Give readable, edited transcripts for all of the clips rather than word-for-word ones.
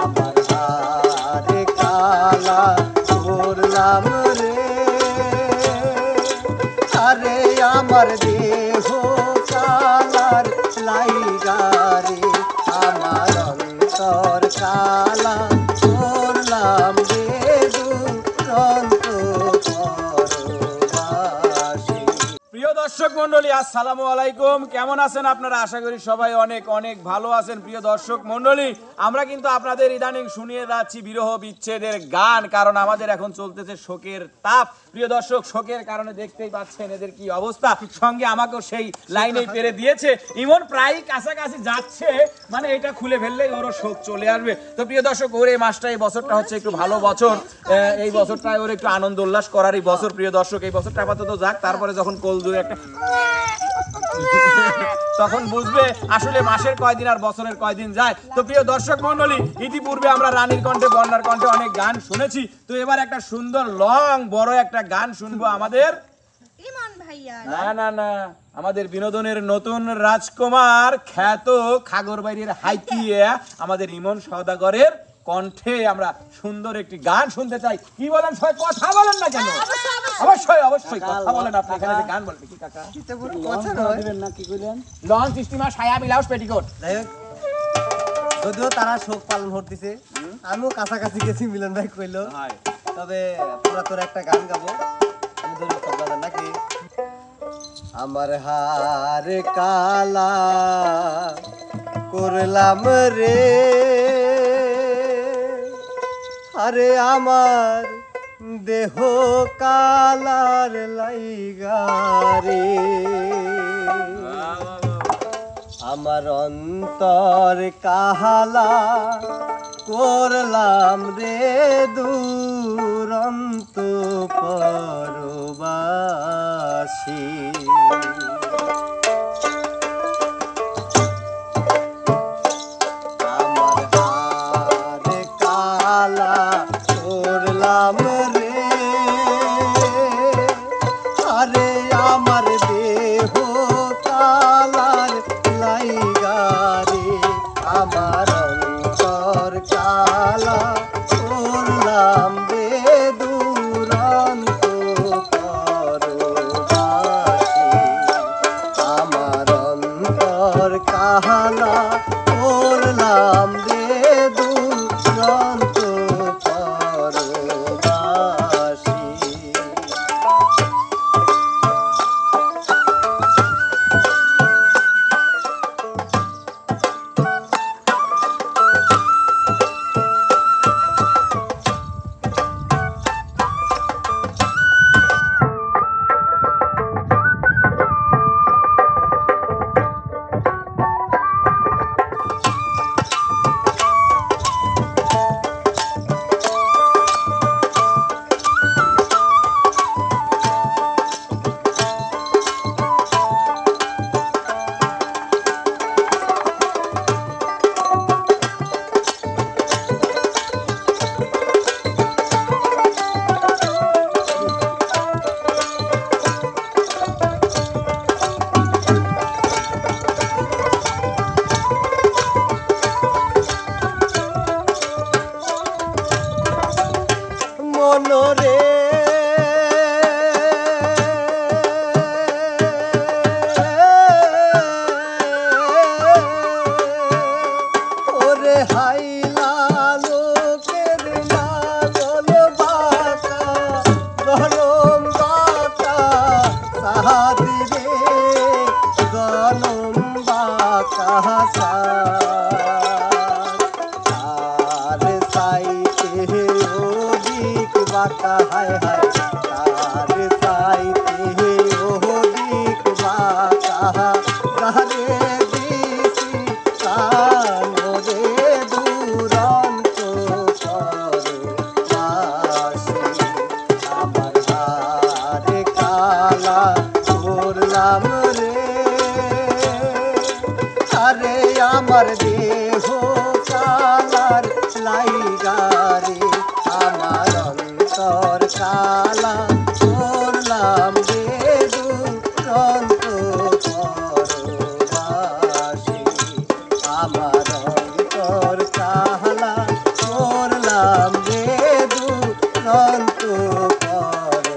আমার হারে কালা করলাম রে, আরে আমার দেহ কালার লাইগারে, আমার অন্তর কালা করলাম রে দুরন্ত পরবাসী। প্রিয় দর্শক মন্ডলী, আসসালামু আলাইকুম। কেমন আছেন আপনারা? আশা করি সবাই অনেক অনেক ভালো আছেন। প্রিয় দর্শক মন্ডলী, আমরা কিন্তু আপনাদের ইদানিং শুনিয়ে যাচ্ছি বিরহ বিচ্ছেদের গান, কারণ আমাদের এখন চলতেছে শোকের তাপ। প্রিয় দর্শক, শোকের কারণে দেখতেই পাচ্ছেন এদের কি অবস্থা। সঙ্গে আমাকেও সেই লাইনেই পেরে দিয়েছে। ইমন প্রায় কাছাকাছি যাচ্ছে, মানে এটা খুলে ফেললেই ওরও শোক চলে আসবে। তো প্রিয় দর্শক, ওর এই মাসটা, এই বছরটা হচ্ছে একটু ভালো বছর। এই বছরটায় ওর একটু আনন্দ উল্লাস করারই বছর। প্রিয় দর্শক, এই বছরটা আপাতত যাক, তারপরে যখন কোল দুই একটা তখন বুঝবে আসলে মাসের কয়দিন আর বছরের কয়দিন যায়। তো প্রিয় দর্শক মন্ডলী, ইতিপূর্বে আমরা রানীর কণ্ঠে, বন্যার কণ্ঠে অনেক গান শুনেছি। তো এবার একটা সুন্দর লং বড় একটা গান শুনবো আমাদের ইমন ভাইয়া। না আমাদের বিনোদনের নতুন রাজকুমার, খ্যাত খাগড়াবাড়ির হাইকিয়া আমাদের ইমন সওদাগরের কণ্ঠে আমরা সুন্দর একটি গান শুনতে চাই। কি বলেন সবাই? কথা বলেন না কেন? অবশ্যই কথা বলেন। আপনি এখানে যে গান বলতে কি কাকা? কথা নয় না কি কইলেন? লঞ্চ স্টিমার সায়া ব্লাউজ পেটিকোট। যাই হোক, যদিও তারা শোক পালন করতেছে, আমিও কাছাকাছি গেছি, মিলন ভাই কইলো। তবে পুরাতন একটা গান গাবো, আমি ধরে কথা নাকি। আমার হারে কালা করলাম রে, আরে আমার দেহ কালার লাইগারে, আমার অন্তর কাহালা করলাম রে দুরন্ত পরবাসী। আমার হারে কালা করলাম রে, আরে আমার দেহ কালার লাইগারে, আমার অন্তর কালা করলাম রে দুরন্ত পরবাসী। আমার অন্তর কালা করলাম রে দুরন্ত পরবাসী। মনরে ওরে হাইলা লোকের লাগল বাতা, গরম বাতা সাহাদি রে, গরম বাতা আর সাইতে ওদিক বাতা, হায় হায় তার সাইতে ওদিক বাতা, গারে দিছি কানরে দুরন্ত পরবাসী। আমার হারে কালা করলাম রে, আরে আমার দেহ কালার লাইগারে, আমার অন্তর কালা করলাম রে দুরন্ত পরবাসী।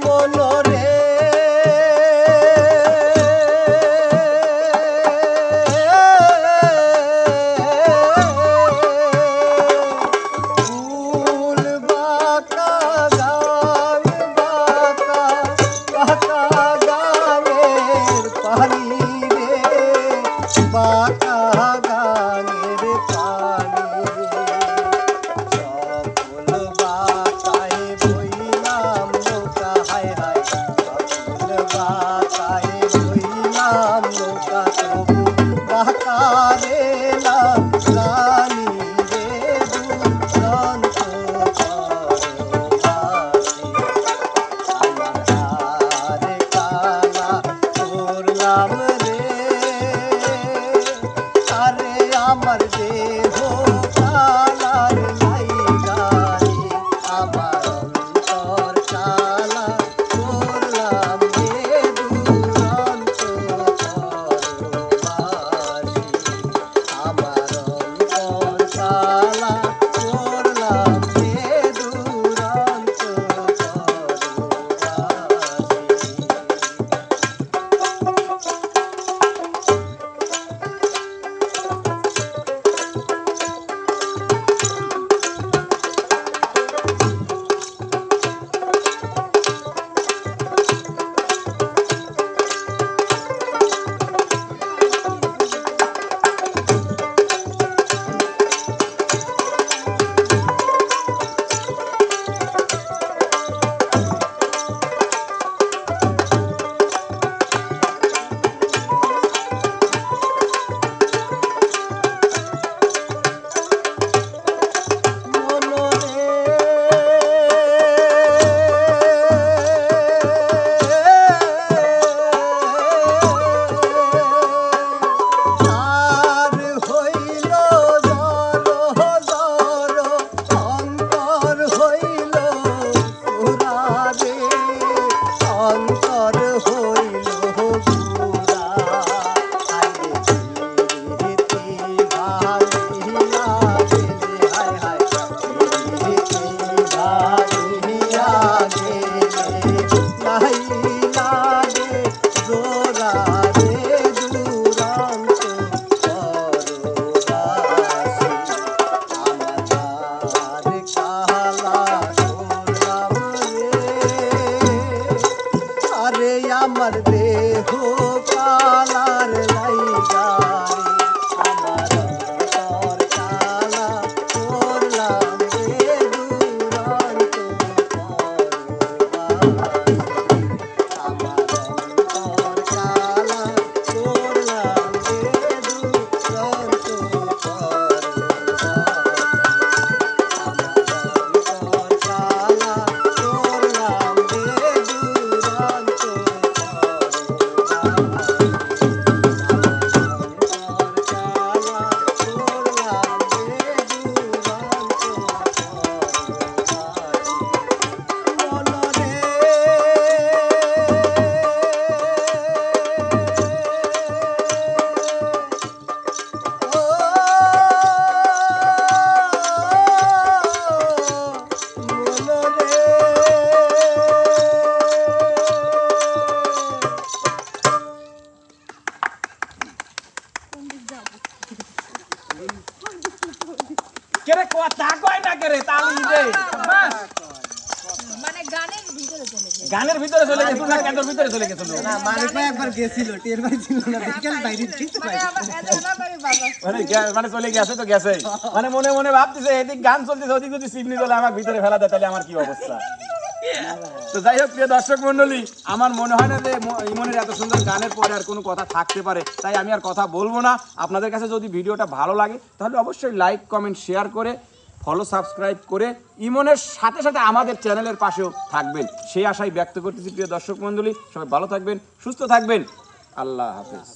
মনরে ফুল বাঁকা গান বাঁকা বাঁকা গানের পানি রে বাঁকা গানের পানি সকল বাঁকায় বইলাম নৌকা হায় হায় সকল বাঁকায় বইলাম নৌকা তবু বাঁকা রে না রানী রে দুরন্ত পরবাসী। আমার হারে কালা করলাম রে আরে আমার দেহ কালার লাইগারে আমার অন্তর কালা করলাম রে দুরন্ত পরবাসী। আমার অন্তর কালা করলাম রে দুরন্ত পরবাসী। আর হইল জর অন্তর হইল পুরারে অন্তর হইল পুরা আরে প্রীতি ভালিয়া গেলে হায় হায় প্রীতি ভালিয়া গেলে নাই লাগে জোরা রে দুরন্ত পরবাসী। আমার কালা করলাম রে আরে আমার দেহ কালার লাইগারে আমার অন্তর কালা করলাম রে দুরন্ত পরবাসী। আমার অন্তর কালা করলাম রে দুরন্ত পরবাসী। আমার অন্তর কালা করলাম রে দুরন্ত কেরে কথা কয় না কেরে তালি দে বাস মানে গানের ভিতরে চলে গেছে। গানের ভিতরে চলে গেছিল না কেন্দ্রের ভিতরে চলে গেছিল না মালিক ভাই একবার গেছিল টের ভাই ছিল না বিকেল বাইরে ঠিক মানে আবার এত না করে বাবা। মানে চলে গেছে তো গেছে মানে মনে মনে ভাবতেছে এদিক গান চলতেছে ওদিক যদি সিগনি চলে আমার ভিতরে ফেলা দেয় তাহলে আমার কি অবস্থা তো যাই হোক প্রিয় দর্শক মন্ডলী, আমার মনে হয় না যে ইমনের এত সুন্দর গানের পরে আর কোনো কথা থাকতে পারে, তাই আমি আর কথা বলবো না। আপনাদের কাছে যদি ভিডিওটা ভালো লাগে তাহলে অবশ্যই লাইক কমেন্ট শেয়ার করে ফলো সাবস্ক্রাইব করে ইমনের সাথে সাথে আমাদের চ্যানেলের পাশেও থাকবেন, সেই আশাই ব্যক্ত করতেছি। প্রিয় দর্শক মন্ডলী, সবাই ভালো থাকবেন, সুস্থ থাকবেন, আল্লাহ হাফেজ।